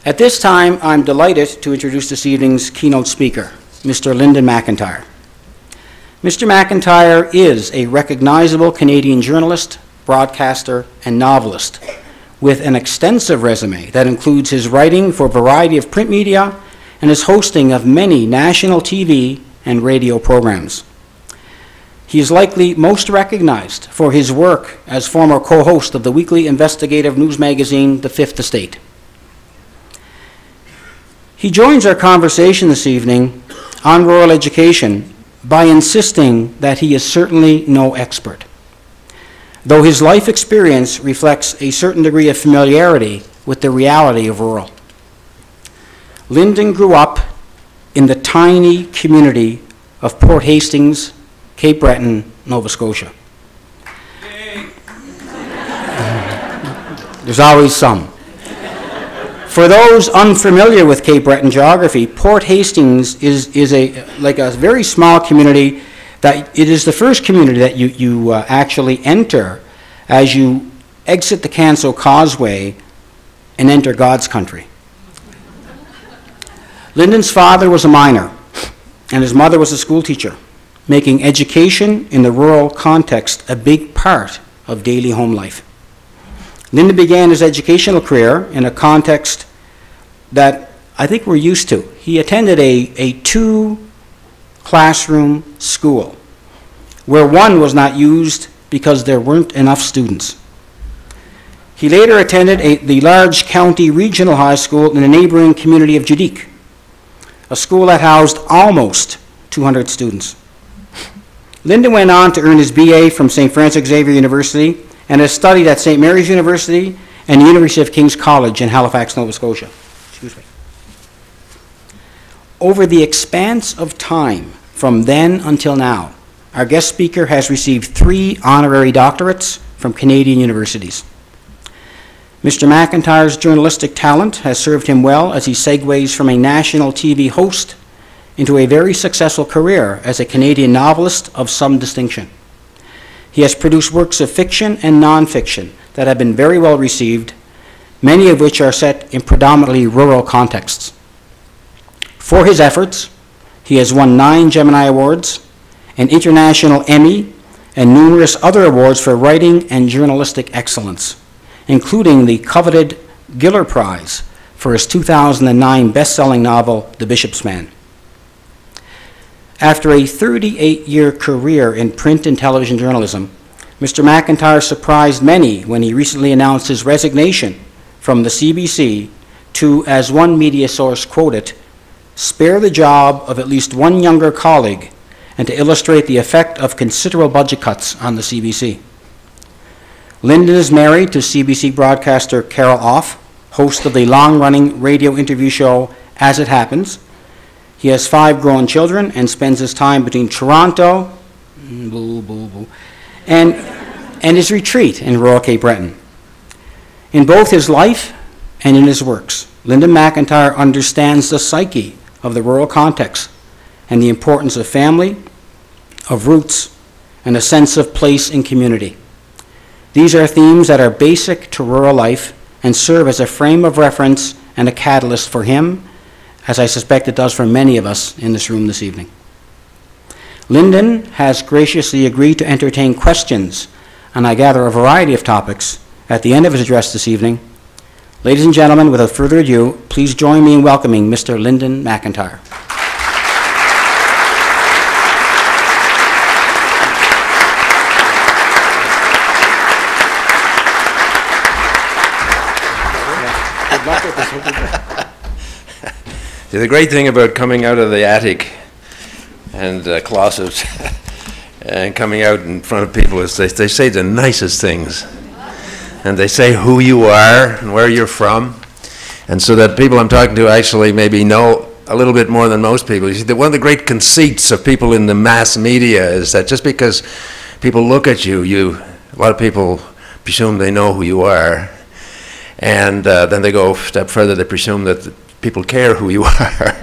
At this time, I'm delighted to introduce this evening's keynote speaker, Mr. Linden MacIntyre. Mr. MacIntyre is a recognizable Canadian journalist, broadcaster, and novelist with an extensive resume that includes his writing for a variety of print media and his hosting of many national TV and radio programs. He is likely most recognized for his work as former co-host of the weekly investigative news magazine, The Fifth Estate. He joins our conversation this evening on rural education by insisting that he is certainly no expert, though his life experience reflects a certain degree of familiarity with the reality of rural. Linden grew up in the tiny community of Port Hastings, Cape Breton, Nova Scotia. There's always some. For those unfamiliar with Cape Breton geography, Port Hastings is a very small community. That it is the first community that you actually enter as you exit the Canso Causeway and enter God's country. Linden's father was a miner, and his mother was a school teacher, making education in the rural context a big part of daily home life. Linden began his educational career in a context that I think we're used to. He attended a two-classroom school where one was not used because there weren't enough students. He later attended the large county regional high school in the neighboring community of Judique, a school that housed almost 200 students. Linden went on to earn his BA from St. Francis Xavier University and has studied at St. Mary's University and the University of King's College in Halifax, Nova Scotia. Excuse me. Over the expanse of time from then until now, our guest speaker has received 3 honorary doctorates from Canadian universities. Mr. MacIntyre's journalistic talent has served him well as he segues from a national TV host into a very successful career as a Canadian novelist of some distinction. He has produced works of fiction and nonfiction that have been very well received, many of which are set in predominantly rural contexts. For his efforts, he has won 9 Gemini Awards, an International Emmy, and numerous other awards for writing and journalistic excellence, including the coveted Giller Prize for his 2009 best-selling novel, The Bishop's Man. After a 38-year career in print and television journalism, Mr. MacIntyre surprised many when he recently announced his resignation from the CBC to, as one media source quoted, spare the job of at least one younger colleague and to illustrate the effect of considerable budget cuts on the CBC. Linden is married to CBC broadcaster Carol Off, host of the long-running radio interview show As It Happens. He has 5 grown children and spends his time between Toronto and his retreat in rural Cape Breton. In both his life and in his works, Linden MacIntyre understands the psyche of the rural context and the importance of family, of roots, and a sense of place in community. These are themes that are basic to rural life and serve as a frame of reference and a catalyst for him, as I suspect it does for many of us in this room this evening. Linden has graciously agreed to entertain questions, and I gather a variety of topics, at the end of his address this evening. Ladies and gentlemen, without further ado, please join me in welcoming Mr. Linden MacIntyre. See, the great thing about coming out of the attic and closets and coming out in front of people is they say the nicest things. And they say who you are and where you're from. And so that people I'm talking to actually maybe know a little bit more than most people. You see, one of the great conceits of people in the mass media is that just because people look at you, a lot of people presume they know who you are. And then they go a step further, they presume that people care who you are.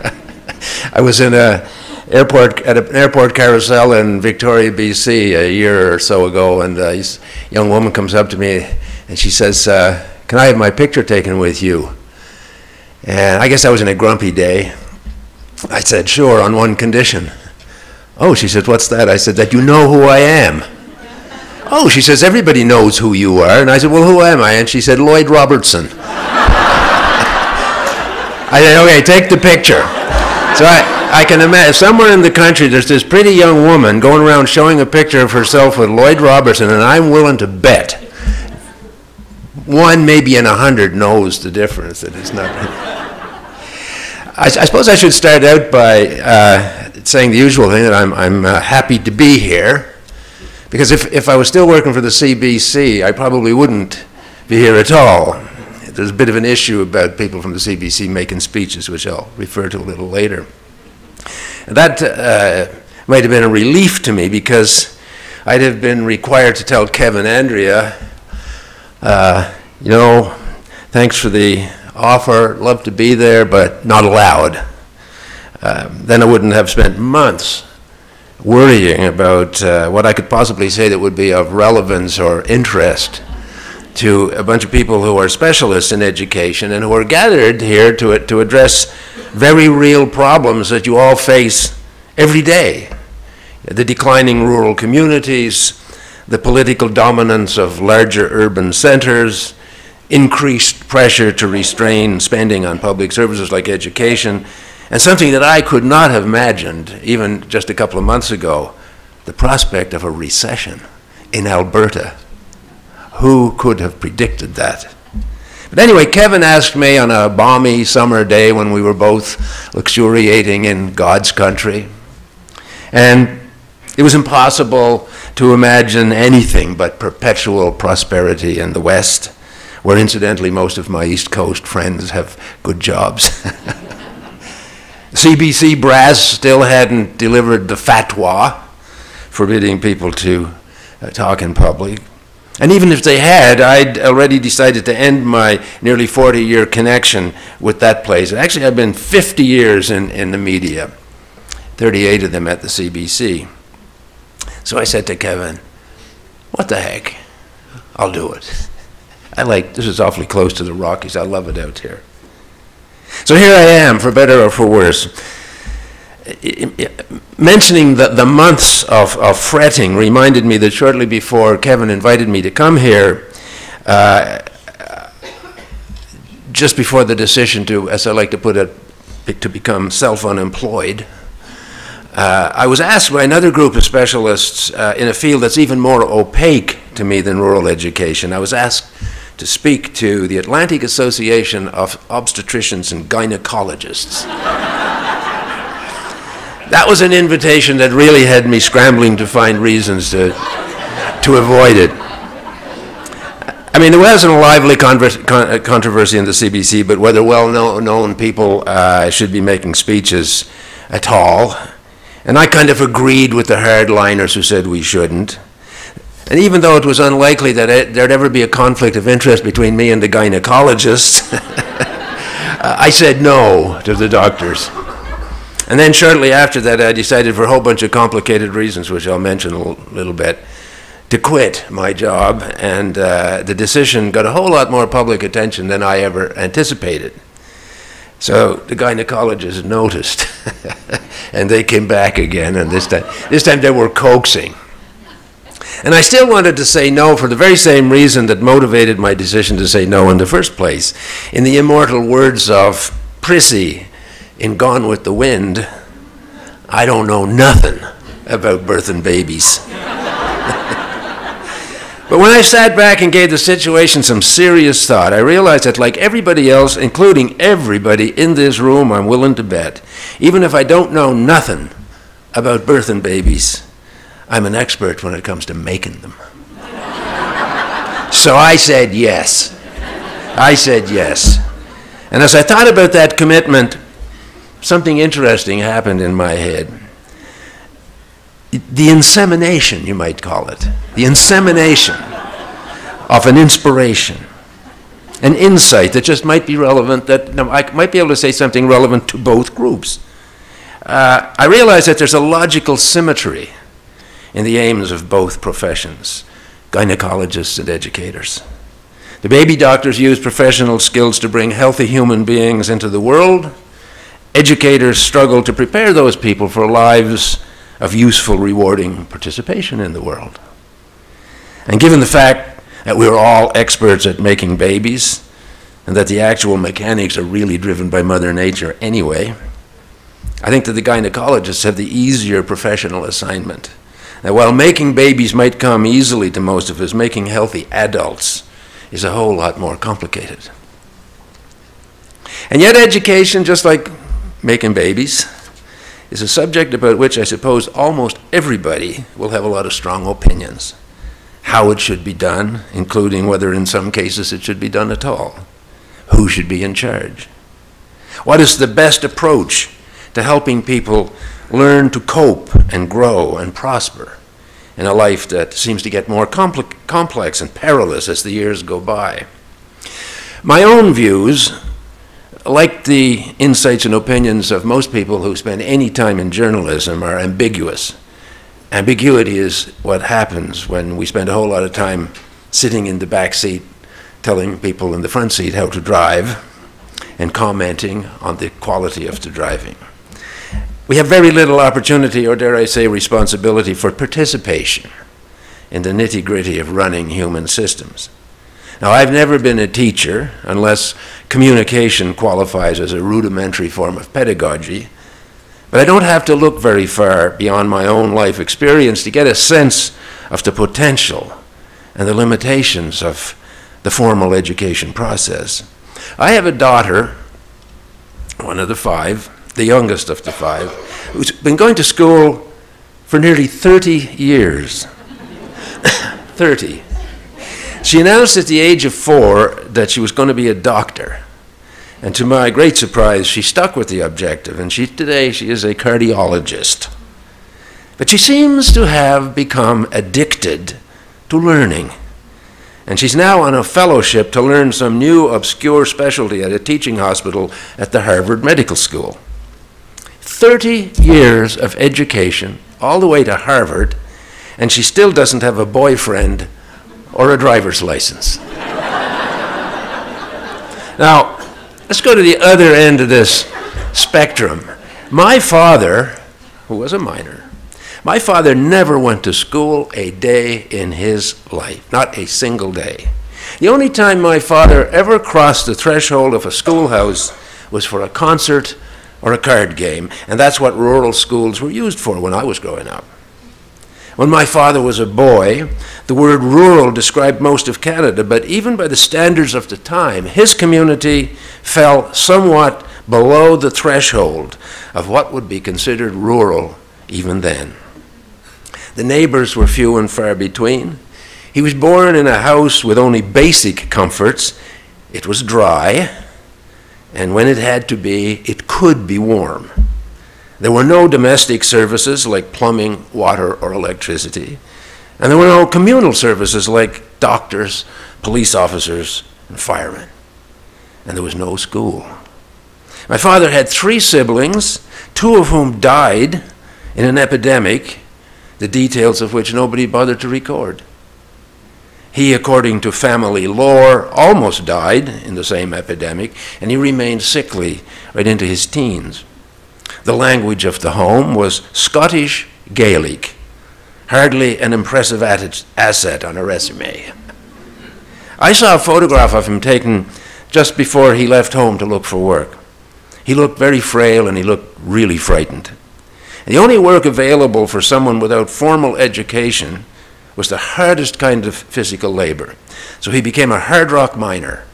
I was in at an airport carousel in Victoria, BC a year or so ago, and this young woman comes up to me and she says, can I have my picture taken with you? And I guess I was in a grumpy day. I said, sure, on one condition. Oh, she said, what's that? I said, that you know who I am. Oh, she says, everybody knows who you are. And I said, well, who am I? And she said, Lloyd Robertson. I said, okay, take the picture. So I can imagine, somewhere in the country, there's this pretty young woman going around showing a picture of herself with Lloyd Robertson, and I'm willing to bet 1 maybe in 100 knows the difference, that it's not. I suppose I should start out by saying the usual thing, that I'm happy to be here, because if I was still working for the CBC, I probably wouldn't be here at all. There's a bit of an issue about people from the CBC making speeches, which I'll refer to a little later. And that might have been a relief to me, because I'd have been required to tell Kevin Andrea, you know, thanks for the offer, love to be there, but not allowed. Then I wouldn't have spent months worrying about what I could possibly say that would be of relevance or interest to a bunch of people who are specialists in education and who are gathered here to address very real problems that you all face every day. The declining rural communities, the political dominance of larger urban centers, increased pressure to restrain spending on public services like education, and something that I could not have imagined even just a couple of months ago, the prospect of a recession in Alberta. Who could have predicted that? But anyway, Kevin asked me on a balmy summer day when we were both luxuriating in God's country, and it was impossible to imagine anything but perpetual prosperity in the West, where incidentally most of my East Coast friends have good jobs. CBC brass still hadn't delivered the fatwa forbidding people to talk in public. And even if they had, I'd already decided to end my nearly 40-year connection with that place. And actually, I've been 50 years in the media, 38 of them at the CBC. So I said to Kevin, what the heck? I'll do it. This is awfully close to the Rockies. I love it out here. So here I am, for better or for worse. Mentioning the months of fretting reminded me that shortly before Kevin invited me to come here, just before the decision to, as I like to put it, to become self-unemployed, I was asked by another group of specialists in a field that's even more opaque to me than rural education. I was asked to speak to the Atlantic Association of Obstetricians and Gynecologists. That was an invitation that really had me scrambling to find reasons to avoid it. I mean, there wasn't a lively controversy in the CBC, but whether well-known people should be making speeches at all. And I kind of agreed with the hardliners who said we shouldn't. And even though it was unlikely that there'd ever be a conflict of interest between me and the gynecologists, I said no to the doctors. And then shortly after that, I decided, for a whole bunch of complicated reasons, which I'll mention a little bit, to quit my job. And the decision got a whole lot more public attention than I ever anticipated. So the gynecologists noticed, and they came back again, and this time they were coaxing. And I still wanted to say no for the very same reason that motivated my decision to say no in the first place. In the immortal words of Prissy in Gone with the Wind, I don't know nothing about birthing babies. But when I sat back and gave the situation some serious thought, I realized that, like everybody else, including everybody in this room, I'm willing to bet, even if I don't know nothing about birthing babies, I'm an expert when it comes to making them. So I said yes. I said yes. And as I thought about that commitment, something interesting happened in my head. The insemination, you might call it. The insemination of an inspiration, an insight that just might be relevant, that I might be able to say something relevant to both groups. I realize that there's a logical symmetry in the aims of both professions, gynecologists and educators. The baby doctors use professional skills to bring healthy human beings into the world. Educators struggle to prepare those people for lives of useful, rewarding participation in the world. And given the fact that we're all experts at making babies, and that the actual mechanics are really driven by Mother Nature anyway, I think that the gynecologists have the easier professional assignment. That while making babies might come easily to most of us, making healthy adults is a whole lot more complicated. And yet education, just like making babies, is a subject about which I suppose almost everybody will have a lot of strong opinions. How it should be done, including whether in some cases it should be done at all. Who should be in charge? What is the best approach to helping people learn to cope and grow and prosper in a life that seems to get more complex and perilous as the years go by? My own views, like the insights and opinions of most people who spend any time in journalism, are ambiguous. Ambiguity is what happens when we spend a whole lot of time sitting in the back seat telling people in the front seat how to drive and commenting on the quality of the driving. We have very little opportunity, or dare I say responsibility, for participation in the nitty-gritty of running human systems. Now, I've never been a teacher unless communication qualifies as a rudimentary form of pedagogy, but I don't have to look very far beyond my own life experience to get a sense of the potential and the limitations of the formal education process. I have a daughter, one of the five, the youngest of the five, who's been going to school for nearly 30 years. 30. She announced at the age of 4 that she was going to be a doctor. And to my great surprise, she stuck with the objective, and today she is a cardiologist. But she seems to have become addicted to learning. And she's now on a fellowship to learn some new obscure specialty at a teaching hospital at the Harvard Medical School. 30 years of education, all the way to Harvard, and she still doesn't have a boyfriend or a driver's license. Now, let's go to the other end of this spectrum. My father, who was a miner, my father never went to school a day in his life, not a single day. The only time my father ever crossed the threshold of a schoolhouse was for a concert or a card game, and that's what rural schools were used for when I was growing up. When my father was a boy, the word rural described most of Canada, but even by the standards of the time, his community fell somewhat below the threshold of what would be considered rural even then. The neighbors were few and far between. He was born in a house with only basic comforts. It was dry, and when it had to be, it could be warm. There were no domestic services like plumbing, water, or electricity, and there were no communal services like doctors, police officers, and firemen. And there was no school. My father had 3 siblings, 2 of whom died in an epidemic, the details of which nobody bothered to record. He, according to family lore, almost died in the same epidemic, and he remained sickly right into his teens. The language of the home was Scottish Gaelic, hardly an impressive asset on a resume. I saw a photograph of him taken just before he left home to look for work. He looked very frail and he looked really frightened. The only work available for someone without formal education was the hardest kind of physical labor. So he became a hard rock miner,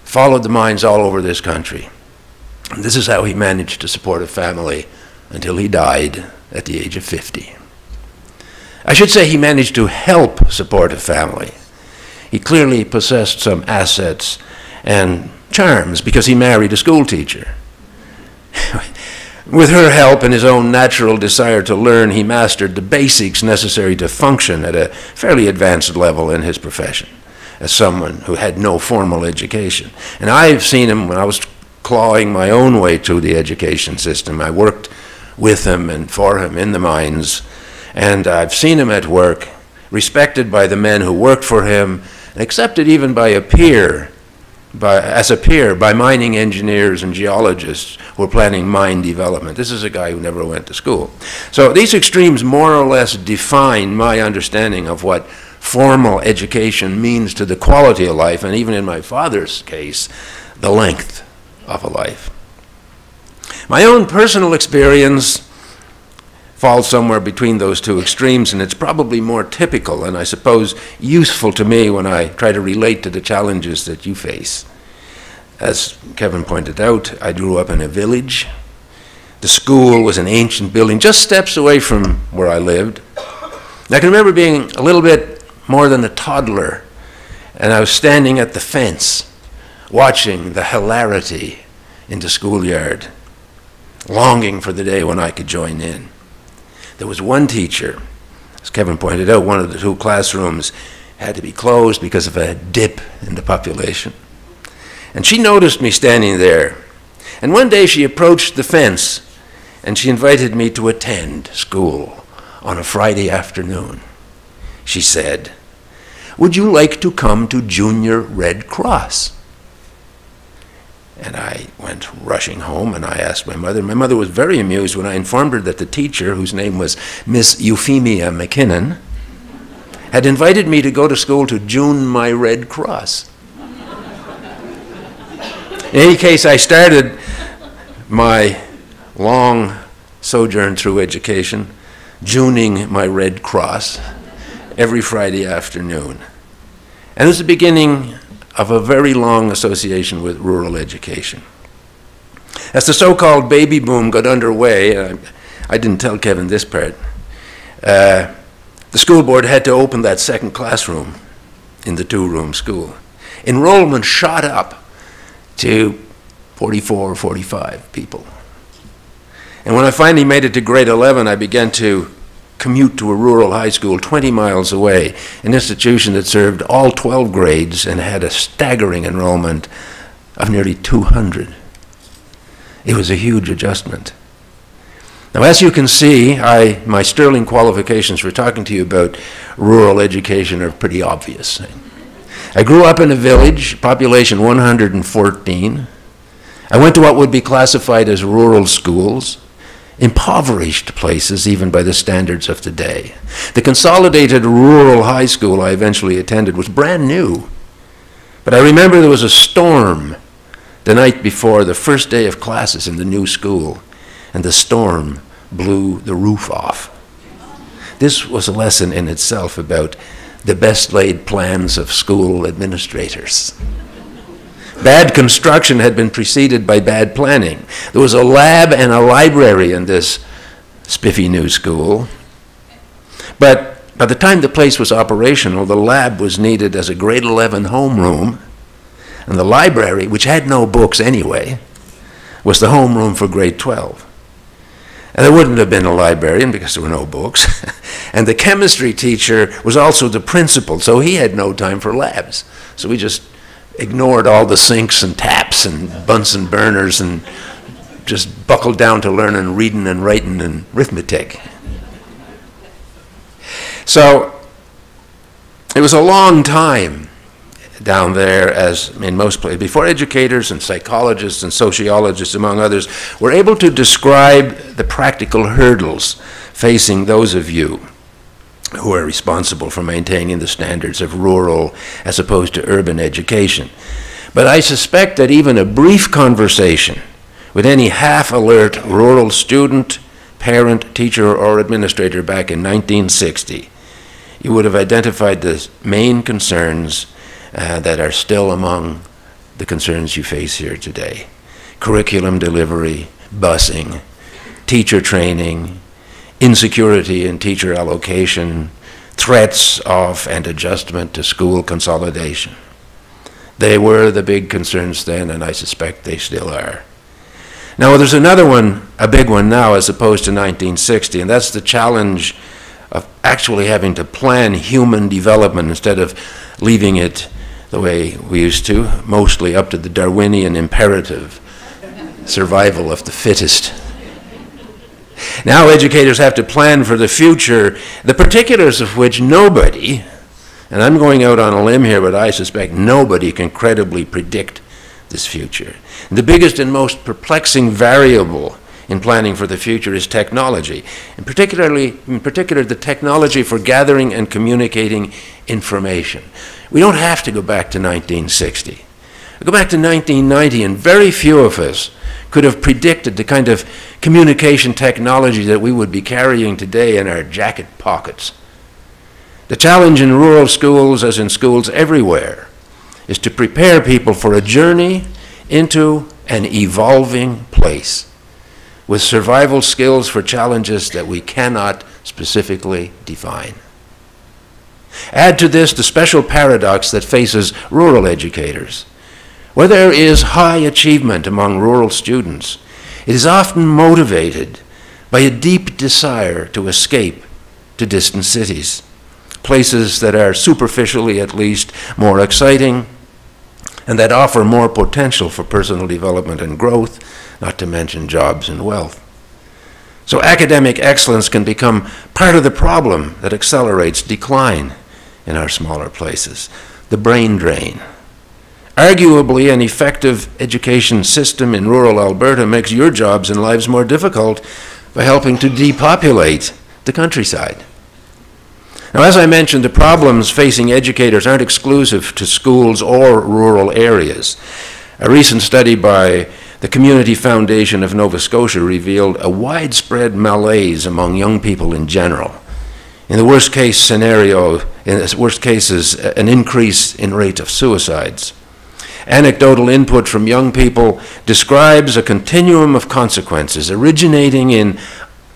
followed the mines all over this country. And this is how he managed to support a family until he died at the age of 50. I should say he managed to help support a family. He clearly possessed some assets and charms because he married a school teacher. With her help and his own natural desire to learn, he mastered the basics necessary to function at a fairly advanced level in his profession as someone who had no formal education. And I've seen him when I was clawing my own way through the education system. I worked with him and for him in the mines, and I've seen him at work, respected by the men who worked for him, and accepted even by a peer, as a peer by mining engineers and geologists who were planning mine development. This is a guy who never went to school. So these extremes more or less define my understanding of what formal education means to the quality of life, and even in my father's case, the length of a life. My own personal experience falls somewhere between those two extremes, and it's probably more typical and I suppose useful to me when I try to relate to the challenges that you face. As Kevin pointed out, I grew up in a village. The school was an ancient building just steps away from where I lived. I can remember being a little bit more than a toddler, and I was standing at the fence watching the hilarity in the schoolyard, longing for the day when I could join in. There was one teacher, as Kevin pointed out, one of the two classrooms had to be closed because of a dip in the population. And she noticed me standing there. And one day she approached the fence and she invited me to attend school on a Friday afternoon. She said, "Would you like to come to Junior Red Cross?" And I went rushing home and I asked my mother. My mother was very amused when I informed her that the teacher, whose name was Miss Euphemia McKinnon, had invited me to go to school to June my Red Cross. In any case, I started my long sojourn through education, Juning my Red Cross, every Friday afternoon. And it was the beginning of a very long association with rural education. As the so-called baby boom got underway, I didn't tell Kevin this part, the school board had to open that second classroom in the two-room school. Enrollment shot up to 44 or 45 people. And when I finally made it to grade 11, I began to commute to a rural high school 20 miles away, an institution that served all 12 grades and had a staggering enrollment of nearly 200. It was a huge adjustment. Now, as you can see, my sterling qualifications for talking to you about rural education are pretty obvious. I grew up in a village, population 114. I went to what would be classified as rural schools, impoverished places even by the standards of today. The consolidated rural high school I eventually attended was brand new. But I remember there was a storm the night before the first day of classes in the new school, and the storm blew the roof off. This was a lesson in itself about the best laid plans of school administrators. Bad construction had been preceded by bad planning. There was a lab and a library in this spiffy new school. But by the time the place was operational, the lab was needed as a grade 11 homeroom, and the library, which had no books anyway, was the homeroom for grade 12. And there wouldn't have been a librarian because there were no books. And the chemistry teacher was also the principal, so he had no time for labs. So we just ignored all the sinks and taps and Bunsen burners and just buckled down to learning reading and writing and arithmetic. So it was a long time down there, as in most places, before educators and psychologists and sociologists, among others, were able to describe the practical hurdles facing those of you who are responsible for maintaining the standards of rural as opposed to urban education. But I suspect that even a brief conversation with any half-alert rural student, parent, teacher, or administrator back in 1960, you would have identified the main concerns that are still among the concerns you face here today. Curriculum delivery, busing, teacher training, insecurity in teacher allocation, threats of and adjustment to school consolidation. They were the big concerns then, and I suspect they still are. Now, there's another one, a big one now, as opposed to 1960, and that's the challenge of actually having to plan human development instead of leaving it the way we used to, mostly up to the Darwinian imperative, survival of the fittest. Now educators have to plan for the future, the particulars of which nobody, And I'm going out on a limb here, but I suspect nobody can credibly predict this future. And the biggest and most perplexing variable in planning for the future is technology, and in particular the technology for gathering and communicating information. We don't have to go back to 1960. Go back to 1990, and very few of us could have predicted the kind of communication technology that we would be carrying today in our jacket pockets. The challenge in rural schools, as in schools everywhere, is to prepare people for a journey into an evolving place with survival skills for challenges that we cannot specifically define. Add to this the special paradox that faces rural educators. Where there is high achievement among rural students, it is often motivated by a deep desire to escape to distant cities, places that are superficially at least more exciting and that offer more potential for personal development and growth, not to mention jobs and wealth. So academic excellence can become part of the problem that accelerates decline in our smaller places, the brain drain. Arguably, an effective education system in rural Alberta makes your jobs and lives more difficult by helping to depopulate the countryside. Now, as I mentioned, the problems facing educators aren't exclusive to schools or rural areas. A recent study by the Community Foundation of Nova Scotia revealed a widespread malaise among young people in general. In the worst case scenario, in the worst cases, an increase in rate of suicides. Anecdotal input from young people describes a continuum of consequences originating in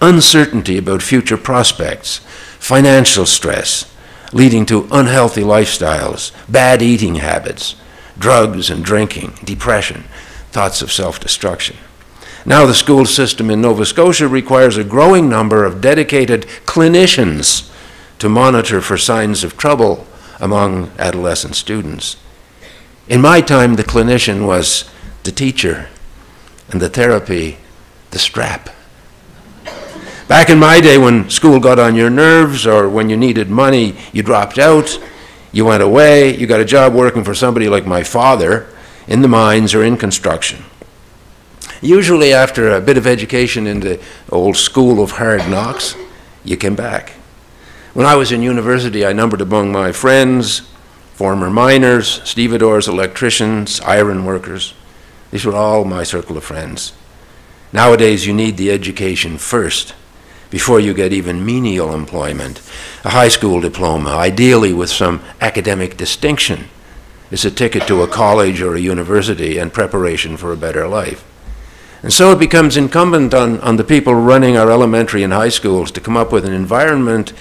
uncertainty about future prospects, financial stress, leading to unhealthy lifestyles, bad eating habits, drugs and drinking, depression, thoughts of self-destruction. Now the school system in Nova Scotia requires a growing number of dedicated clinicians to monitor for signs of trouble among adolescent students. In my time, the clinician was the teacher, and the therapy, the strap. Back in my day, when school got on your nerves, or when you needed money, you dropped out, you went away, you got a job working for somebody like my father in the mines or in construction. Usually after a bit of education in the old school of hard knocks, you came back. When I was in university, I numbered among my friends former miners, stevedores, electricians, iron workers. These were all my circle of friends. Nowadays, you need the education first before you get even menial employment. A high school diploma, ideally with some academic distinction, is a ticket to a college or a university and preparation for a better life. And so it becomes incumbent on the people running our elementary and high schools to come up with an environment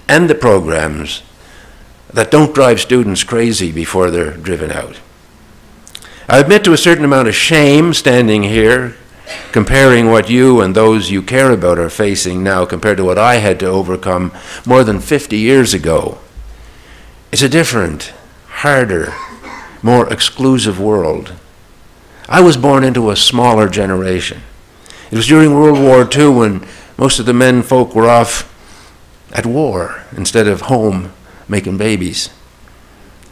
and the programs that don't drive students crazy before they're driven out. I admit to a certain amount of shame standing here, comparing what you and those you care about are facing now compared to what I had to overcome more than 50 years ago. It's a different, harder, more exclusive world. I was born into a smaller generation. It was during World War II when most of the men folk were off at war instead of home making babies.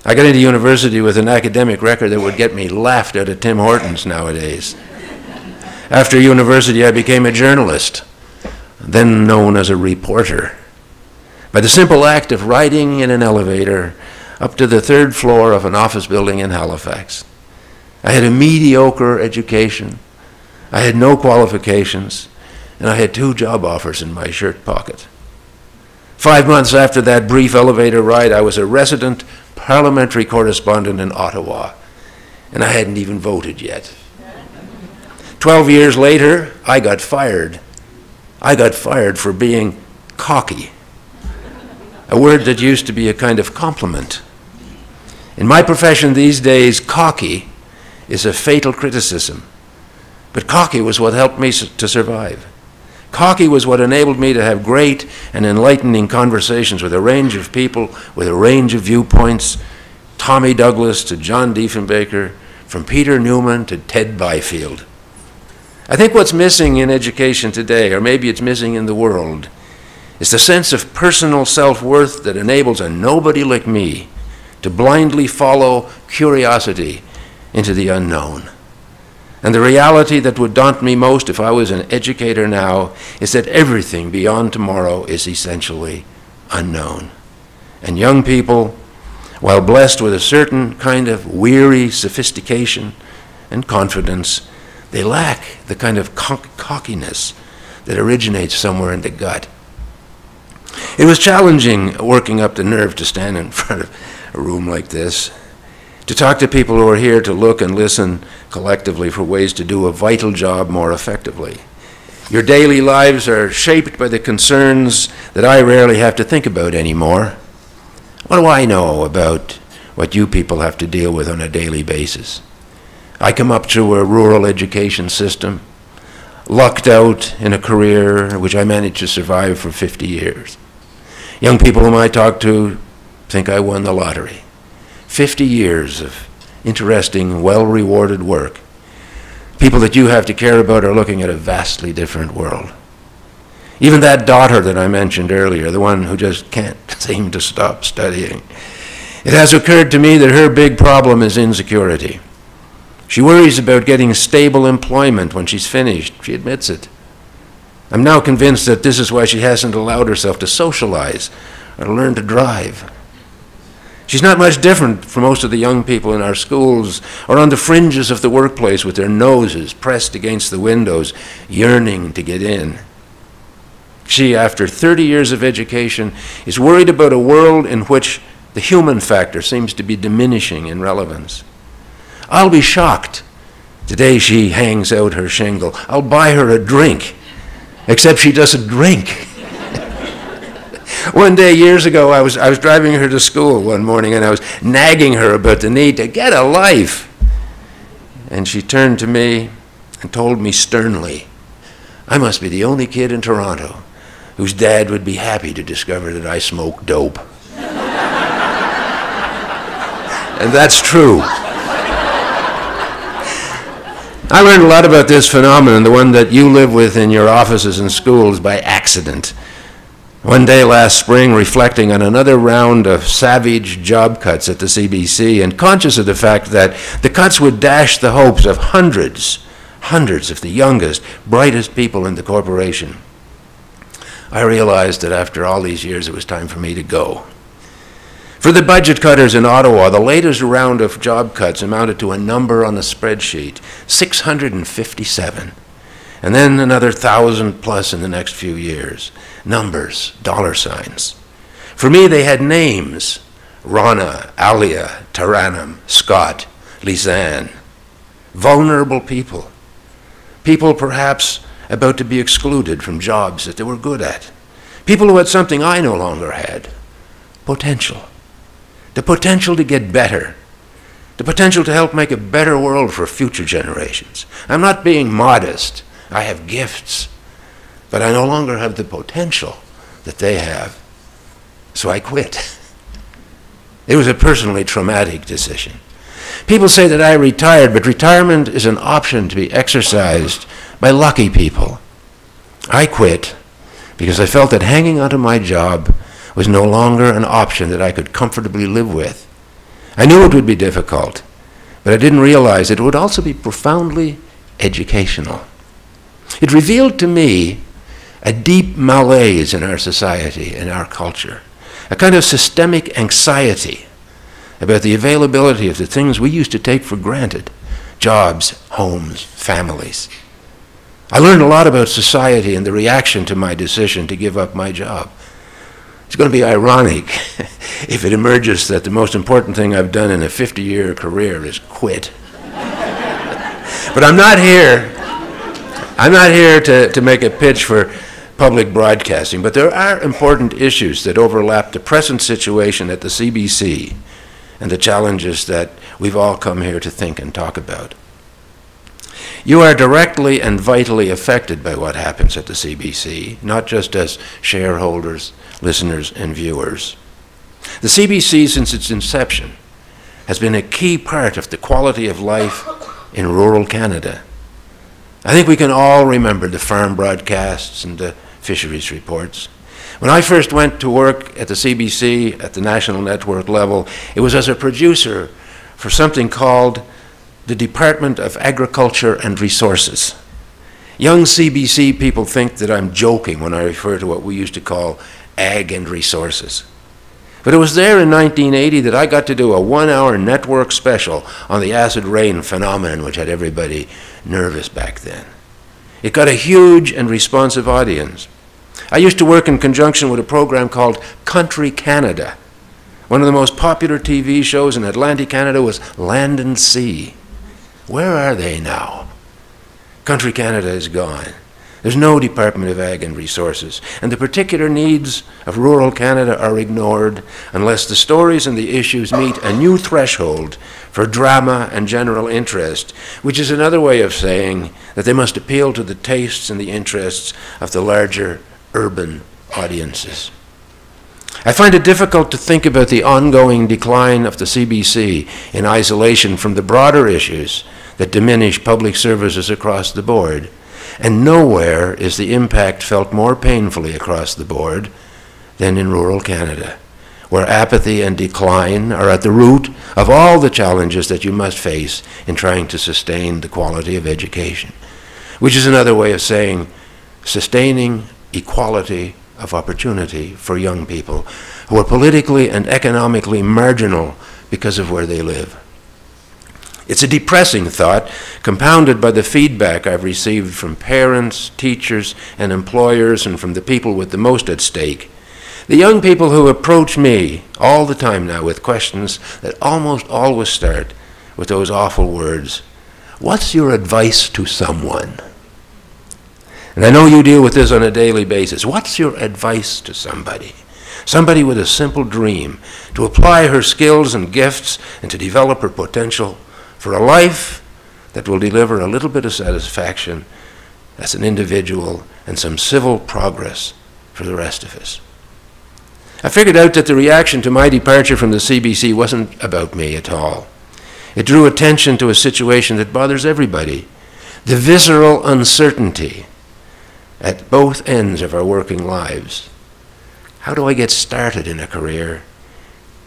I got into university with an academic record that would get me laughed out of Tim Hortons nowadays. After university, I became a journalist, then known as a reporter. By the simple act of riding in an elevator up to the 3rd floor of an office building in Halifax. I had a mediocre education, I had no qualifications, and I had 2 job offers in my shirt pocket. 5 months after that brief elevator ride, I was a resident parliamentary correspondent in Ottawa, and I hadn't even voted yet. 12 years later, I got fired. I got fired for being cocky, a word that used to be a kind of compliment. In my profession these days, cocky is a fatal criticism, but cocky was what helped me to survive. Cocky was what enabled me to have great and enlightening conversations with a range of people, with a range of viewpoints, Tommy Douglas to John Diefenbaker, from Peter Newman to Ted Byfield. I think what's missing in education today, or maybe it's missing in the world, is the sense of personal self-worth that enables a nobody like me to blindly follow curiosity into the unknown. And the reality that would daunt me most if I was an educator now is that everything beyond tomorrow is essentially unknown. And young people, while blessed with a certain kind of weary sophistication and confidence, they lack the kind of cockiness that originates somewhere in the gut. It was challenging working up the nerve to stand in front of a room like this, to talk to people who are here to look and listen collectively for ways to do a vital job more effectively. Your daily lives are shaped by the concerns that I rarely have to think about anymore. What do I know about what you people have to deal with on a daily basis? I come up through a rural education system, lucked out in a career which I managed to survive for 50 years. Young people whom I talk to think I won the lottery. 50 years of interesting, well-rewarded work. People that you have to care about are looking at a vastly different world. Even that daughter that I mentioned earlier, the one who just can't seem to stop studying, it has occurred to me that her big problem is insecurity. She worries about getting stable employment when she's finished. She admits it. I'm now convinced that this is why she hasn't allowed herself to socialize or to learn to drive. She's not much different from most of the young people in our schools or on the fringes of the workplace with their noses pressed against the windows, yearning to get in. She, after 30 years of education, is worried about a world in which the human factor seems to be diminishing in relevance. I'll be shocked. Today she hangs out her shingle. I'll buy her a drink, except she doesn't drink. One day, years ago, I was driving her to school one morning, and I was nagging her about the need to get a life. And she turned to me and told me sternly, I must be the only kid in Toronto whose dad would be happy to discover that I smoke dope. And that's true. I learned a lot about this phenomenon, the one that you live with in your offices and schools, by accident. One day last spring, reflecting on another round of savage job cuts at the CBC and conscious of the fact that the cuts would dash the hopes of hundreds of the youngest, brightest people in the corporation, I realized that after all these years it was time for me to go. For the budget cutters in Ottawa, the latest round of job cuts amounted to a number on a spreadsheet, 657. And then another 1,000 plus in the next few years. Numbers, dollar signs. For me, they had names: Rana, Alia, Taranum, Scott, Lisanne. Vulnerable people. People perhaps about to be excluded from jobs that they were good at. People who had something I no longer had: potential. The potential to get better. The potential to help make a better world for future generations. I'm not being modest. I have gifts, but I no longer have the potential that they have. So I quit. It was a personally traumatic decision. People say that I retired, but retirement is an option to be exercised by lucky people. I quit because I felt that hanging onto my job was no longer an option that I could comfortably live with. I knew it would be difficult, but I didn't realize it would also be profoundly educational. It revealed to me a deep malaise in our society, in our culture, a kind of systemic anxiety about the availability of the things we used to take for granted: jobs, homes, families. I learned a lot about society and the reaction to my decision to give up my job. It's going to be ironic if it emerges that the most important thing I've done in a 50-year career is quit. But I'm not here to make a pitch for public broadcasting, but there are important issues that overlap the present situation at the CBC and the challenges that we've all come here to think and talk about. You are directly and vitally affected by what happens at the CBC, not just as shareholders, listeners, and viewers. The CBC, since its inception, has been a key part of the quality of life in rural Canada. I think we can all remember the farm broadcasts and the fisheries reports. When I first went to work at the CBC at the national network level, it was as a producer for something called the Department of Agriculture and Resources. Young CBC people think that I'm joking when I refer to what we used to call ag and resources. But it was there in 1980 that I got to do a 1-hour network special on the acid rain phenomenon, which had everybody nervous back then. It got a huge and responsive audience. I used to work in conjunction with a program called Country Canada. One of the most popular TV shows in Atlantic Canada was Land and Sea. Where are they now? Country Canada is gone. There's no Department of Ag and Resources, and the particular needs of rural Canada are ignored unless the stories and the issues meet a new threshold for drama and general interest, which is another way of saying that they must appeal to the tastes and the interests of the larger urban audiences. I find it difficult to think about the ongoing decline of the CBC in isolation from the broader issues that diminish public services across the board. And nowhere is the impact felt more painfully across the board than in rural Canada, where apathy and decline are at the root of all the challenges that you must face in trying to sustain the quality of education, which is another way of saying sustaining equality of opportunity for young people who are politically and economically marginal because of where they live. It's a depressing thought, compounded by the feedback I've received from parents, teachers, and employers, and from the people with the most at stake. The young people who approach me all the time now with questions that almost always start with those awful words, "What's your advice to someone?" And I know you deal with this on a daily basis. What's your advice to somebody? Somebody with a simple dream, to apply her skills and gifts and to develop her potential for a life that will deliver a little bit of satisfaction as an individual and some civil progress for the rest of us. I figured out that the reaction to my departure from the CBC wasn't about me at all. It drew attention to a situation that bothers everybody, the visceral uncertainty at both ends of our working lives. How do I get started in a career,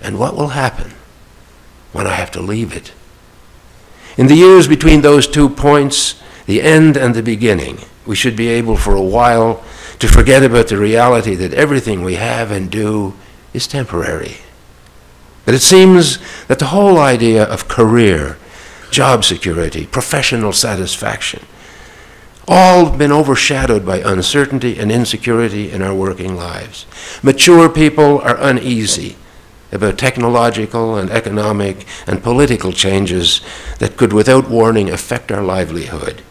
and what will happen when I have to leave it? In the years between those 2 points, the end and the beginning, we should be able for a while to forget about the reality that everything we have and do is temporary. But it seems that the whole idea of career, job security, professional satisfaction, all been overshadowed by uncertainty and insecurity in our working lives. Mature people are uneasy about technological and economic and political changes that could without warning affect our livelihood.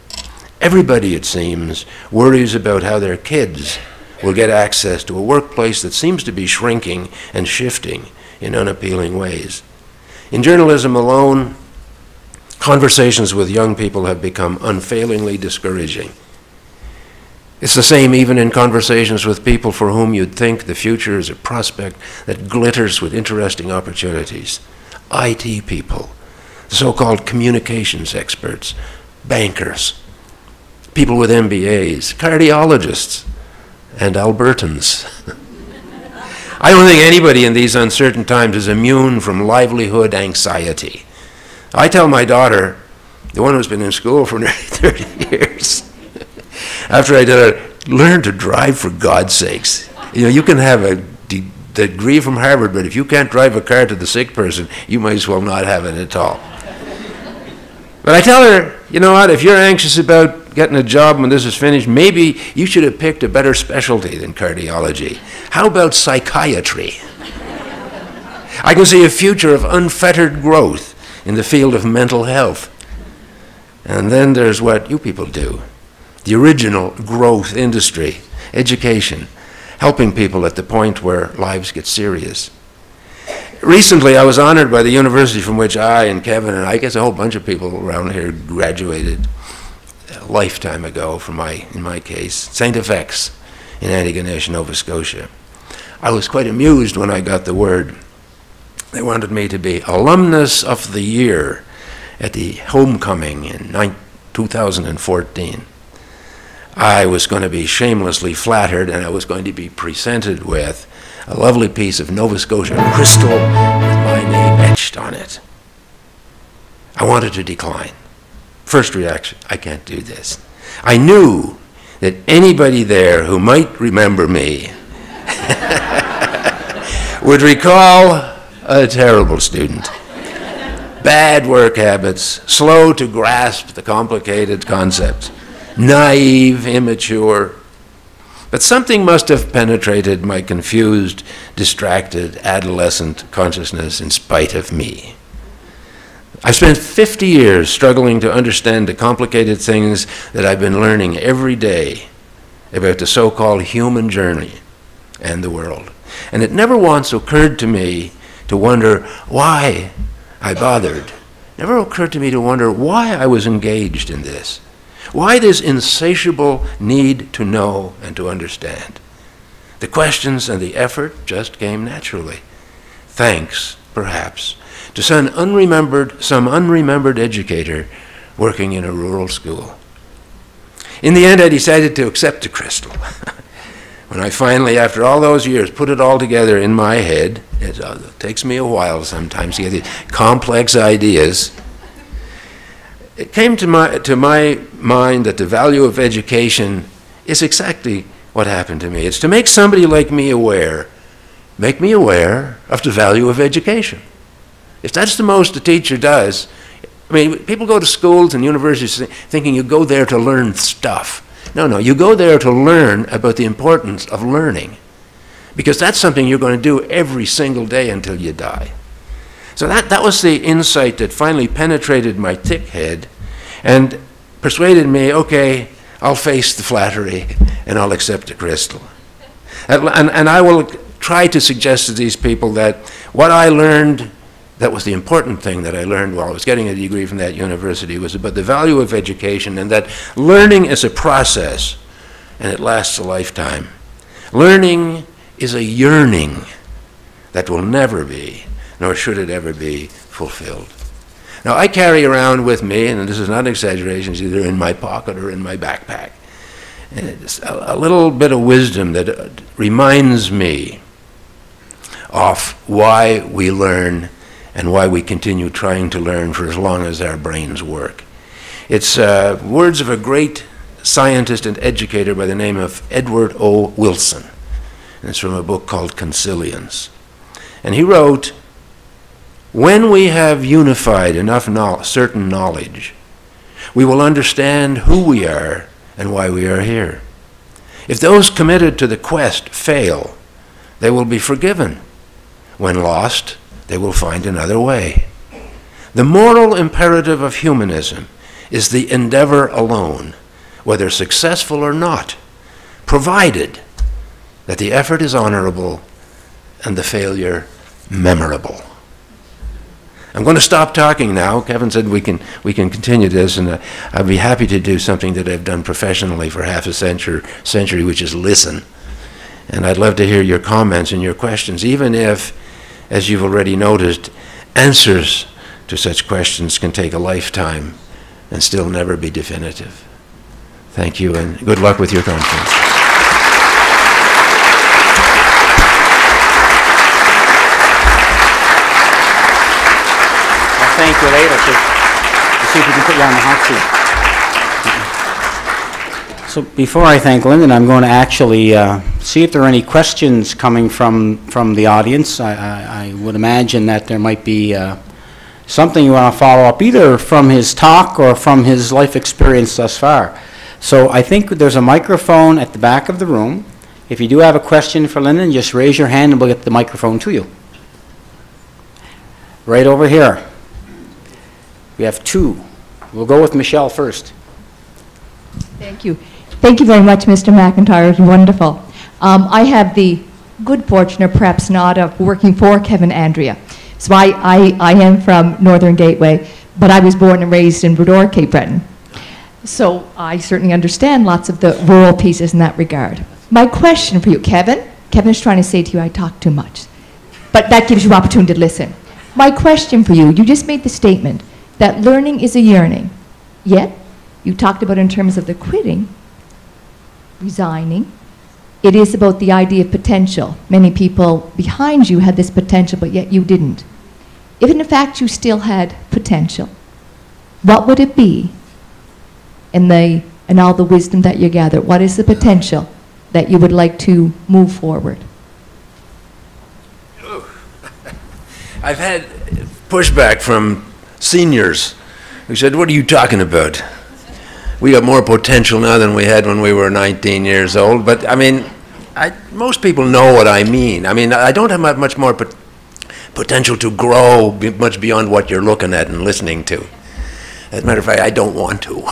Everybody, it seems, worries about how their kids will get access to a workplace that seems to be shrinking and shifting in unappealing ways. In journalism alone, conversations with young people have become unfailingly discouraging. It's the same even in conversations with people for whom you'd think the future is a prospect that glitters with interesting opportunities. IT people, so-called communications experts, bankers, people with MBAs, cardiologists, and Albertans. I don't think anybody in these uncertain times is immune from livelihood anxiety. I tell my daughter, the one who's been in school for nearly 30 years, after I did it, learn to drive for God's sakes. You know, you can have a degree from Harvard, but if you can't drive a car to the sick person, you might as well not have it at all. But I tell her, you know what, if you're anxious about getting a job when this is finished, maybe you should have picked a better specialty than cardiology. How about psychiatry? I can see a future of unfettered growth in the field of mental health. And then there's what you people do. The original growth industry, education, helping people at the point where lives get serious. Recently, I was honored by the university from which I and Kevin and I guess a whole bunch of people around here graduated a lifetime ago, in my case, St. FX in Antigonish, Nova Scotia. I was quite amused when I got the word. They wanted me to be Alumnus of the Year at the homecoming in 2014. I was going to be shamelessly flattered, and I was going to be presented with a lovely piece of Nova Scotia crystal with my name etched on it. I wanted to decline. First reaction, I can't do this. I knew that anybody there who might remember me would recall a terrible student. Bad work habits, slow to grasp the complicated concepts, naive, immature. But something must have penetrated my confused, distracted, adolescent consciousness in spite of me. I've spent 50 years struggling to understand the complicated things that I've been learning every day about the so-called human journey and the world. And it never once occurred to me to wonder why I bothered. Never occurred to me to wonder why I was engaged in this. Why this insatiable need to know and to understand. The questions and the effort just came naturally. Thanks, perhaps, to some unremembered educator working in a rural school. In the end, I decided to accept the crystal. When I finally, after all those years, put it all together in my head, it takes me a while sometimes to get these complex ideas, it came to my mind that the value of education is exactly what happened to me. It's to make somebody like me aware, make me aware of the value of education. If that's the most a teacher does, I mean, people go to schools and universities thinking you go there to learn stuff. No, you go there to learn about the importance of learning, because that's something you're going to do every single day until you die. So that was the insight that finally penetrated my thick head and persuaded me, okay, I'll face the flattery and I'll accept the crystal. And I will try to suggest to these people that what I learned, that was the important thing that I learned while I was getting a degree from that university, was about the value of education, and that learning is a process and it lasts a lifetime. Learning is a yearning that will never be, nor should it ever be, fulfilled. Now, I carry around with me, and this is not an exaggeration, it's either in my pocket or in my backpack, it's a little bit of wisdom that reminds me of why we learn and why we continue trying to learn for as long as our brains work. It's words of a great scientist and educator by the name of Edward O. Wilson. And it's from a book called Consilience. And he wrote, "When we have unified enough certain knowledge, we will understand who we are and why we are here. If those committed to the quest fail, they will be forgiven. When lost, they will find another way. The moral imperative of humanism is the endeavor alone, whether successful or not, provided that the effort is honorable and the failure memorable." I'm going to stop talking now. Kevin said we can continue this, and I'd be happy to do something that I've done professionally for half a century, which is listen. And I'd love to hear your comments and your questions, even if, as you've already noticed, answers to such questions can take a lifetime and still never be definitive. Thank you, and good luck with your conference. Thank you later. So, see if we can put you on the hot seat. So before I thank Linden, I'm going to actually see if there are any questions coming from the audience. I would imagine that there might be something you want to follow up, either from his talk or from his life experience thus far. So I think there's a microphone at the back of the room. If you do have a question for Linden, just raise your hand and we'll get the microphone to you. Right over here. We have two. We'll go with Michelle first. Thank you. Thank you very much, Mr. MacIntyre. It was wonderful. I have the good fortune, or perhaps not, of working for Kevin Andrea. So I am from Northern Gateway, but I was born and raised in Bredor, Cape Breton. So I certainly understand lots of the rural pieces in that regard. My question for you, Kevin is trying to say to you, I talk too much. But that gives you opportunity to listen. My question for you, you just made the statement that learning is a yearning, yet you talked about in terms of the quitting, resigning. It is about the idea of potential. Many people behind you had this potential, but yet you didn't. If in fact you still had potential, what would it be in all the wisdom that you gather? What is the potential that you would like to move forward? I've had pushback from seniors who said, "What are you talking about? We have more potential now than we had when we were 19 years old." But I mean, most people know what I mean. I mean, I don't have much more potential to grow much beyond what you're looking at and listening to. As a matter of fact, I don't want to.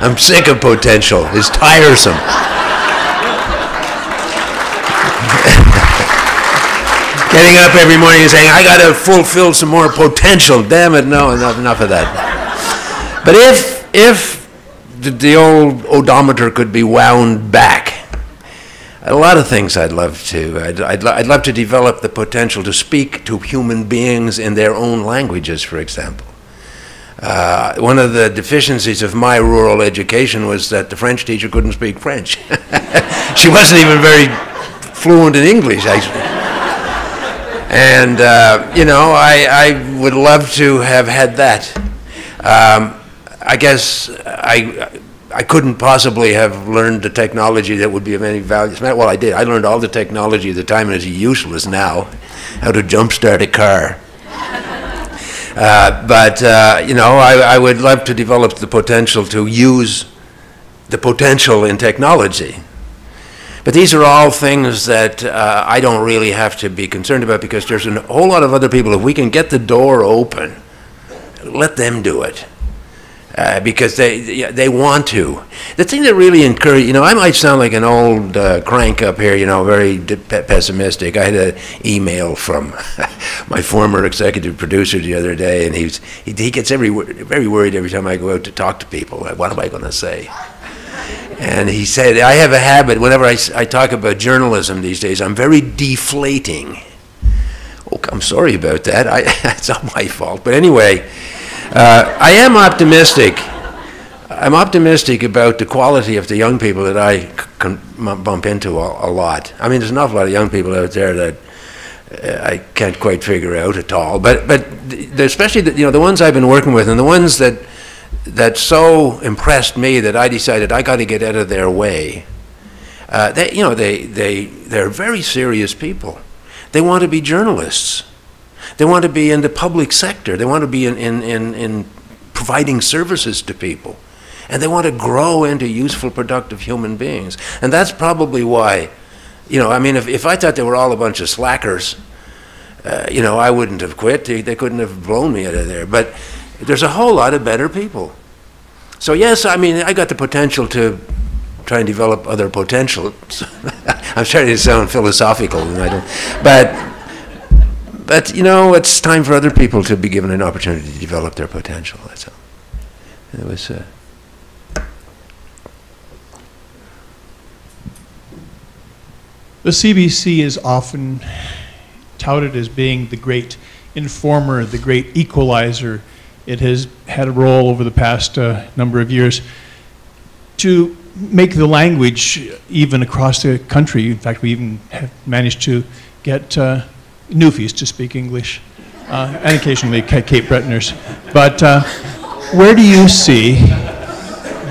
I'm sick of potential. It's tiresome. Getting up every morning and saying, "I got to fulfill some more potential." Damn it, no, enough of that. But if the old odometer could be wound back, a lot of things I'd love to. I'd love to develop the potential to speak to human beings in their own languages, for example. One of the deficiencies of my rural education was that the French teacher couldn't speak French. She wasn't even very fluent in English, actually. And, you know, I would love to have had that. I guess I couldn't possibly have learned the technology that would be of any value. Well, I did. I learned all the technology at the time, and it's useless now, how to jumpstart a car. You know, I would love to develop the potential to use the potential in technology. But these are all things that I don't really have to be concerned about, because there's a whole lot of other people. If we can get the door open, let them do it. Because they want to. The thing that really encourages, you know, I might sound like an old crank up here, you know, very pessimistic. I had an email from my former executive producer the other day, and he gets very worried every time I go out to talk to people. What am I going to say? And he said, I have a habit, whenever I talk about journalism these days, I'm very deflating. Oh, I'm sorry about that. It's not my fault. But anyway, I am optimistic. I'm optimistic about the quality of the young people that I can bump into a lot. I mean, there's an awful lot of young people out there that I can't quite figure out at all. But especially the ones I've been working with, and the ones that so impressed me that I decided I got to get out of their way. They're very serious people. They want to be journalists. They want to be in the public sector. They want to be in providing services to people. And they want to grow into useful, productive human beings. And that's probably why, I mean, if I thought they were all a bunch of slackers, I wouldn't have quit. They couldn't have blown me out of there. But there's a whole lot of better people. So yes, I mean, I got the potential to try and develop other potential. I'm starting to sound philosophical, and I don't. But it's time for other people to be given an opportunity to develop their potential. That's all. It was. The CBC is often touted as being the great informer, the great equalizer. It has had a role over the past number of years to make the language even across the country. In fact, we even have managed to get Newfies to speak English, and occasionally Cape Bretoners. But where do you see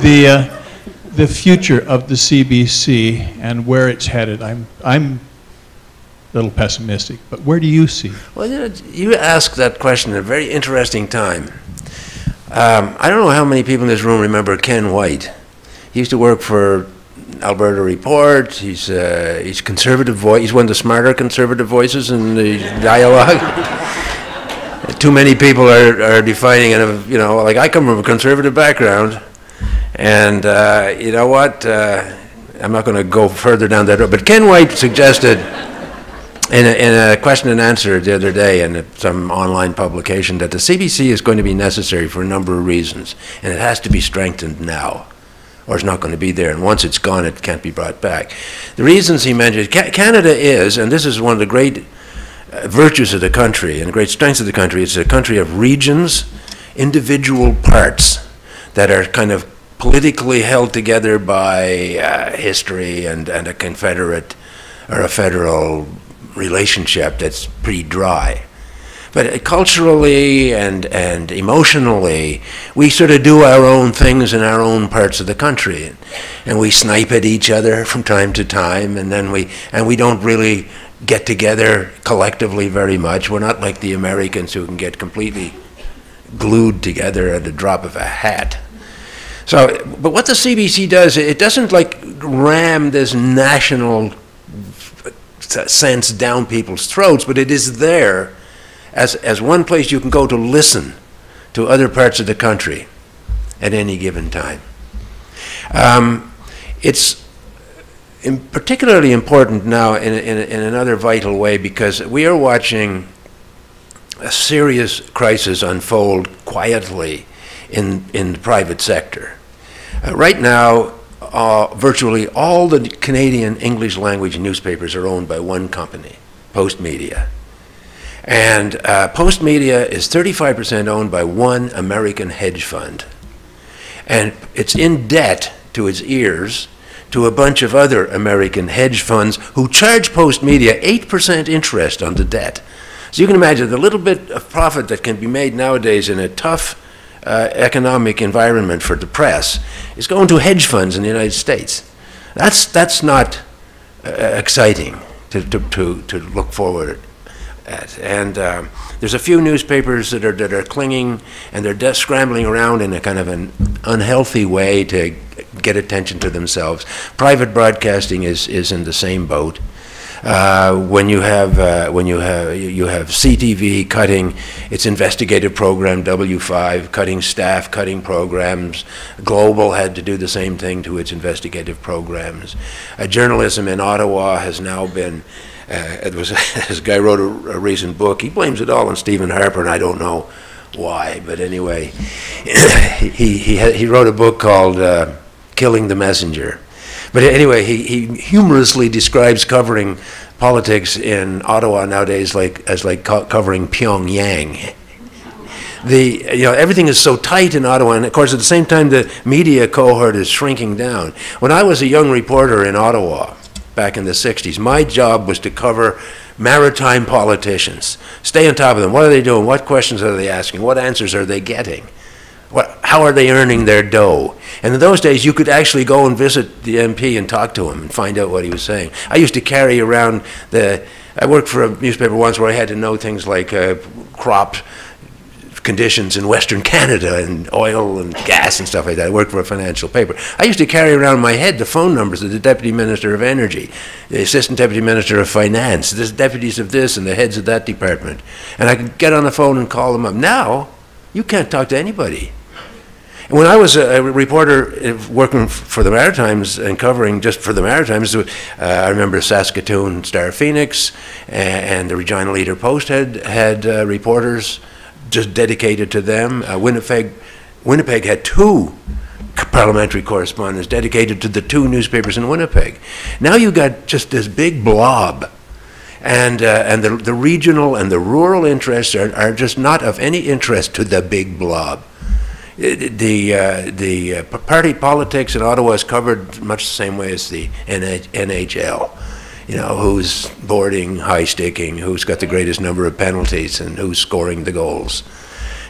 the future of the CBC and where it's headed? I'm a little pessimistic, but where do you see? Well, you asked that question at a very interesting time. I don't know how many people in this room remember Ken White. He used to work for Alberta Report. He's conservative voice. He's one of the smarter conservative voices in the dialogue. Too many people are defining it. Like I come from a conservative background, and you know what? I'm not going to go further down that road. But Ken White suggested in a question and answer the other day in some online publication that the CBC is going to be necessary for a number of reasons, and it has to be strengthened now, or it's not going to be there. And once it's gone, it can't be brought back. The reasons he mentioned, Canada is, and this is one of the great virtues of the country and the great strengths of the country, it's a country of regions, individual parts that are kind of politically held together by history and a confederate or a federal relationship that's pretty dry. But culturally and emotionally, we sort of do our own things in our own parts of the country, and we snipe at each other from time to time, and then we don't really get together collectively very much. We're not like the Americans who can get completely glued together at the drop of a hat. So, but what the CBC does, it doesn't like ram this national sense down people's throats, but it is there as one place you can go to listen to other parts of the country at any given time. It's particularly important now in another vital way, because we are watching a serious crisis unfold quietly in the private sector. Right now, virtually all the Canadian English language newspapers are owned by one company, Post Media. And Post Media is 35% owned by one American hedge fund. And it's in debt to its ears to a bunch of other American hedge funds who charge Post Media 8% interest on the debt. So you can imagine the little bit of profit that can be made nowadays in a tough economic environment for the press is going to hedge funds in the United States. That's not exciting to look forward at. And there's a few newspapers that are clinging, and they're scrambling around in a kind of an unhealthy way to get attention to themselves. Private broadcasting is in the same boat. When you have CTV cutting its investigative program W5, cutting staff, cutting programs. Global had to do the same thing to its investigative programs. Journalism in Ottawa has now been. This guy wrote a recent book. He blames it all on Stephen Harper, and I don't know why. But anyway, he wrote a book called "Killing the Messenger." But anyway, he humorously describes covering politics in Ottawa nowadays as covering Pyongyang. Everything is so tight in Ottawa, and of course at the same time the media cohort is shrinking down. When I was a young reporter in Ottawa back in the 60s, my job was to cover maritime politicians, stay on top of them. What are they doing? What questions are they asking? What answers are they getting? How are they earning their dough? And in those days, you could actually go and visit the MP and talk to him and find out what he was saying. I used to carry around I worked for a newspaper once where I had to know things like crop conditions in Western Canada and oil and gas and stuff like that. I worked for a financial paper. I used to carry around in my head the phone numbers of the Deputy Minister of Energy, the Assistant Deputy Minister of Finance, the deputies of this and the heads of that department. And I could get on the phone and call them up. Now, you can't talk to anybody. When I was a reporter working for the Maritimes and covering just for the Maritimes, I remember Saskatoon Star Phoenix and the Regina Leader Post had reporters just dedicated to them. Winnipeg had two parliamentary correspondents dedicated to the two newspapers in Winnipeg. Now you got just this big blob. And the regional and the rural interests are just not of any interest to the big blob. The party politics in Ottawa is covered much the same way as the NHL. Who's boarding, high-sticking, who's got the greatest number of penalties, and who's scoring the goals,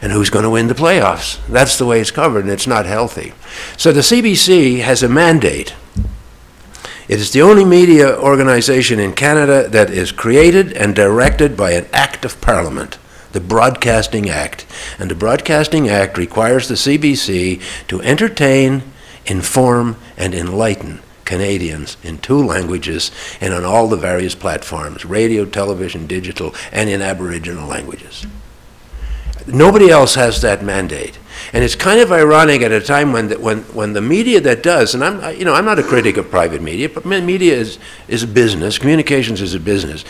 and who's going to win the playoffs. That's the way it's covered, and it's not healthy. So the CBC has a mandate. It is the only media organization in Canada that is created and directed by an act of Parliament, the Broadcasting Act. And the Broadcasting Act requires the CBC to entertain, inform, and enlighten Canadians in 2 languages and on all the various platforms, radio, television, digital, and in Aboriginal languages. Nobody else has that mandate. And it's kind of ironic at a time when the media that does, and I'm not a critic of private media, but media is a business, communications is a business.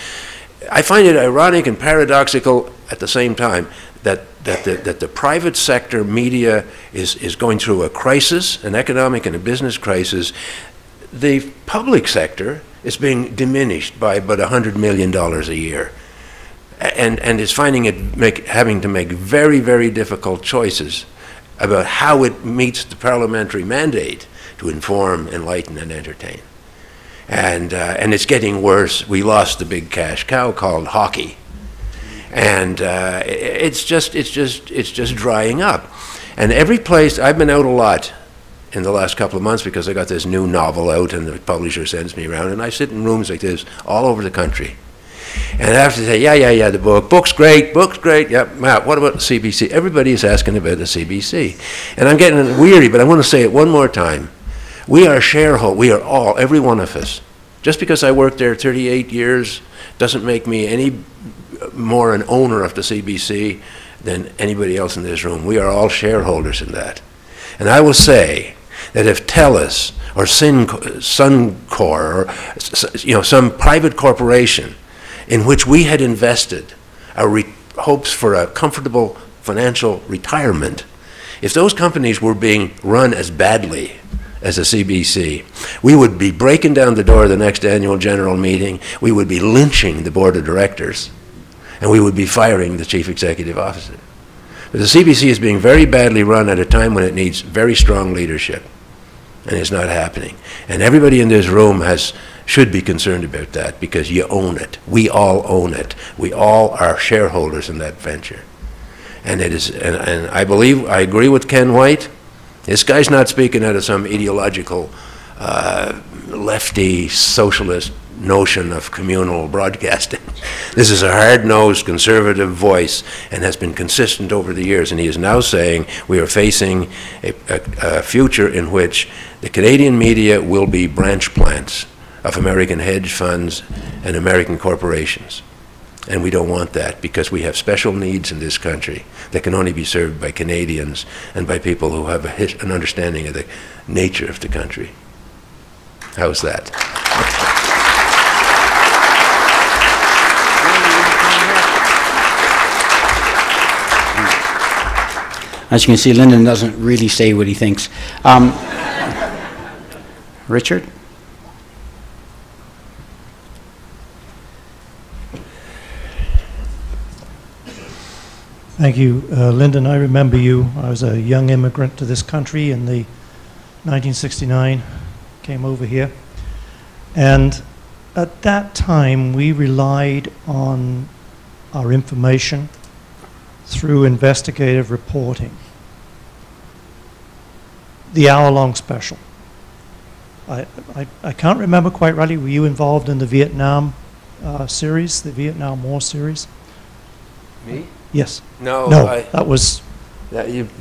I find it ironic and paradoxical at the same time that the private sector media is going through a crisis, an economic and a business crisis. The public sector is being diminished by about $100 million a year, and is finding it having to make very, very difficult choices about how it meets the parliamentary mandate to inform, enlighten, and entertain. And it's getting worse. We lost the big cash cow called hockey. And it's just drying up. And every place, I've been out a lot in the last couple of months because I got this new novel out and the publisher sends me around, and I sit in rooms like this all over the country. And I have to say, yeah, the book's great, yeah, Matt, what about the CBC? Everybody is asking about the CBC. And I'm getting weary, but I want to say it one more time. We are shareholders, we are all, every one of us. Just because I worked there 38 years doesn't make me any more an owner of the CBC than anybody else in this room. We are all shareholders in that. And I will say that if TELUS or Suncor or some private corporation in which we had invested our hopes for a comfortable financial retirement, if those companies were being run as badly as a CBC, we would be breaking down the door of the next annual general meeting, we would be lynching the board of directors, and we would be firing the chief executive officer. But the CBC is being very badly run at a time when it needs very strong leadership, and it's not happening. And everybody in this room should be concerned about that because you own it. We all own it. We all are shareholders in that venture. And it is, and I agree with Ken White. This guy's not speaking out of some ideological lefty socialist notion of communal broadcasting. This is a hard-nosed conservative voice and has been consistent over the years, and he is now saying we are facing a future in which the Canadian media will be branch plants of American hedge funds and American corporations. And we don't want that because we have special needs in this country that can only be served by Canadians and by people who have an understanding of the nature of the country. How's that? As you can see, Linden doesn't really say what he thinks. Richard? Thank you, Linden. I remember you. I was a young immigrant to this country in the 1969, came over here. And at that time, we relied on our information through investigative reporting. The hour-long special. I can't remember quite rightly, were you involved in the Vietnam series, the Vietnam War series? Me? Yes. No, that was...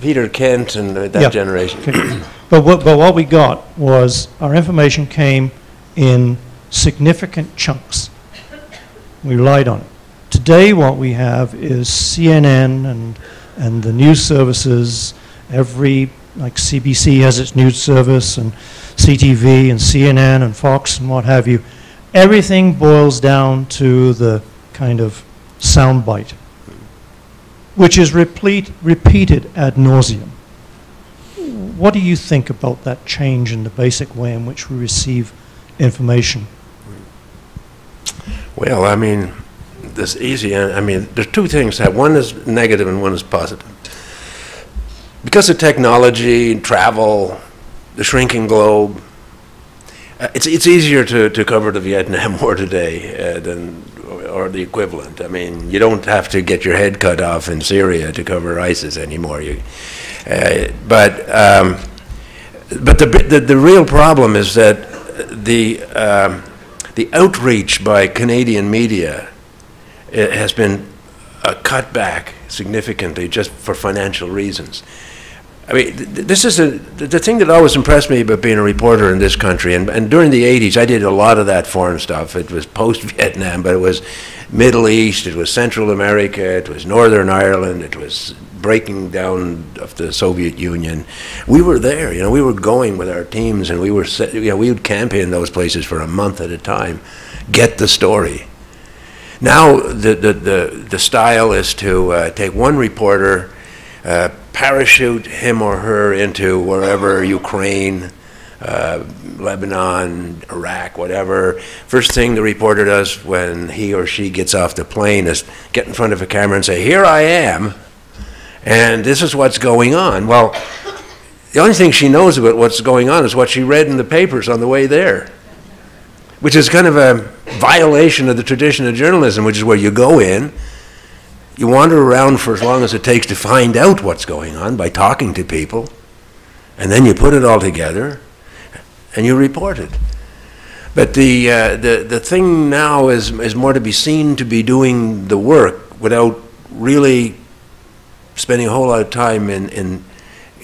Peter Kent and that generation. Okay. But what we got was our information came in significant chunks. We relied on it. Today what we have is CNN and the news services, like CBC has its news service, and CTV and CNN and Fox and what have you. Everything boils down to the kind of soundbite, which is repeated ad nauseum. What do you think about that change in the basic way in which we receive information? Well, I mean, there's two things. One is negative and one is positive. Because of technology, travel, the shrinking globe, it's easier to cover the Vietnam War today or the equivalent. I mean, you don't have to get your head cut off in Syria to cover ISIS anymore. But the real problem is that the outreach by Canadian media has been cut back significantly just for financial reasons. I mean, this is the thing that always impressed me about being a reporter in this country, and during the 80s I did a lot of that foreign stuff. It was post-Vietnam, but it was Middle East, it was Central America, it was Northern Ireland, it was breaking down of the Soviet Union. We were there, we were going with our teams, and we would camp in those places for a month at a time, get the story. Now the style is to take one reporter, parachute him or her into wherever, Ukraine, Lebanon, Iraq, whatever. First thing the reporter does when he or she gets off the plane is get in front of a camera and say, "Here I am," and this is what's going on. Well, the only thing she knows about what's going on is what she read in the papers on the way there, which is kind of a violation of the tradition of journalism, which is where you go in, you wander around for as long as it takes to find out what's going on by talking to people, and then you put it all together, and you report it. But the thing now is more to be seen to be doing the work without really spending a whole lot of time in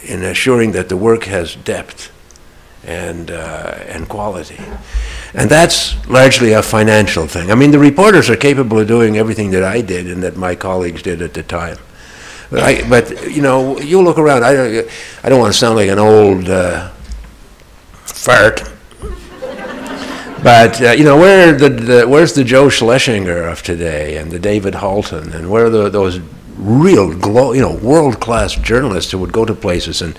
assuring that the work has depth and quality. And that's largely a financial thing. I mean, the reporters are capable of doing everything that I did and that my colleagues did at the time. But you know, you look around, I don't want to sound like an old fart, but you know, where's the Joe Schlesinger of today and the David Halton, and where are those real world-class journalists who would go to places and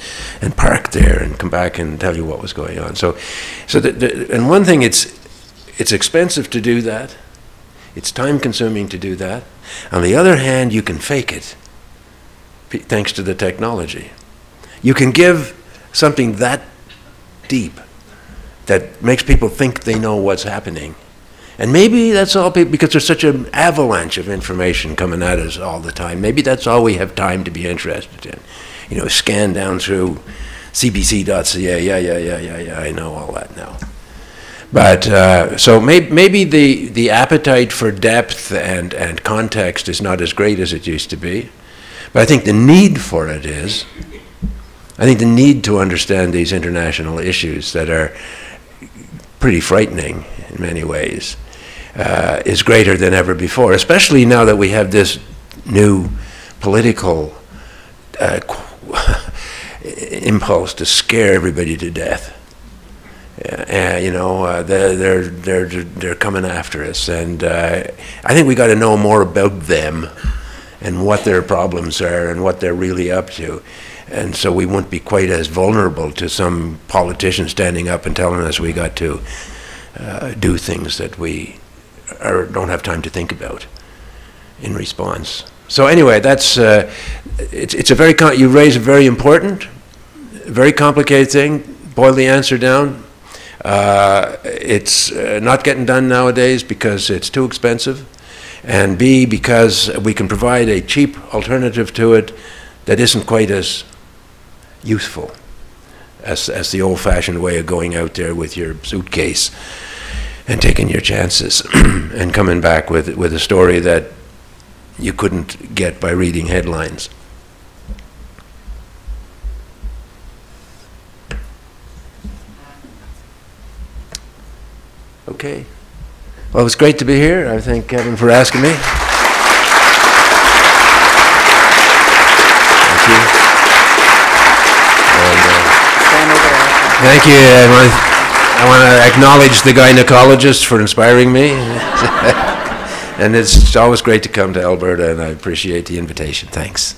park there and come back and tell you what was going on. And one thing, it's expensive to do that. It's time-consuming to do that. On the other hand, you can fake it, thanks to the technology. You can give something that deep that makes people think they know what's happening. And maybe that's all people, because there's such an avalanche of information coming at us all the time. Maybe that's all we have time to be interested in. You know, scan down through cbc.ca, yeah, I know all that now. But, so maybe the appetite for depth and context is not as great as it used to be. But I think the need for it is. I think the need to understand these international issues that are pretty frightening in many ways is greater than ever before, especially now that we have this new political impulse to scare everybody to death. You know, they're coming after us, and I think we got to know more about them and what their problems are and what they're really up to. And so we won't be quite as vulnerable to some politician standing up and telling us we got to do things that we don't have time to think about in response. So anyway, that's it's a very you raise a very important, very complicated thing. Boil the answer down. It's not getting done nowadays because it's too expensive, and B, because we can provide a cheap alternative to it that isn't quite as useful as the old-fashioned way of going out there with your suitcase and taking your chances and coming back with a story that you couldn't get by reading headlines. Okay. Well, it was great to be here. I thank Kevin for asking me. Thank you. Thank you. I want to acknowledge the gynecologist for inspiring me. And it's always great to come to Alberta, and I appreciate the invitation. Thanks.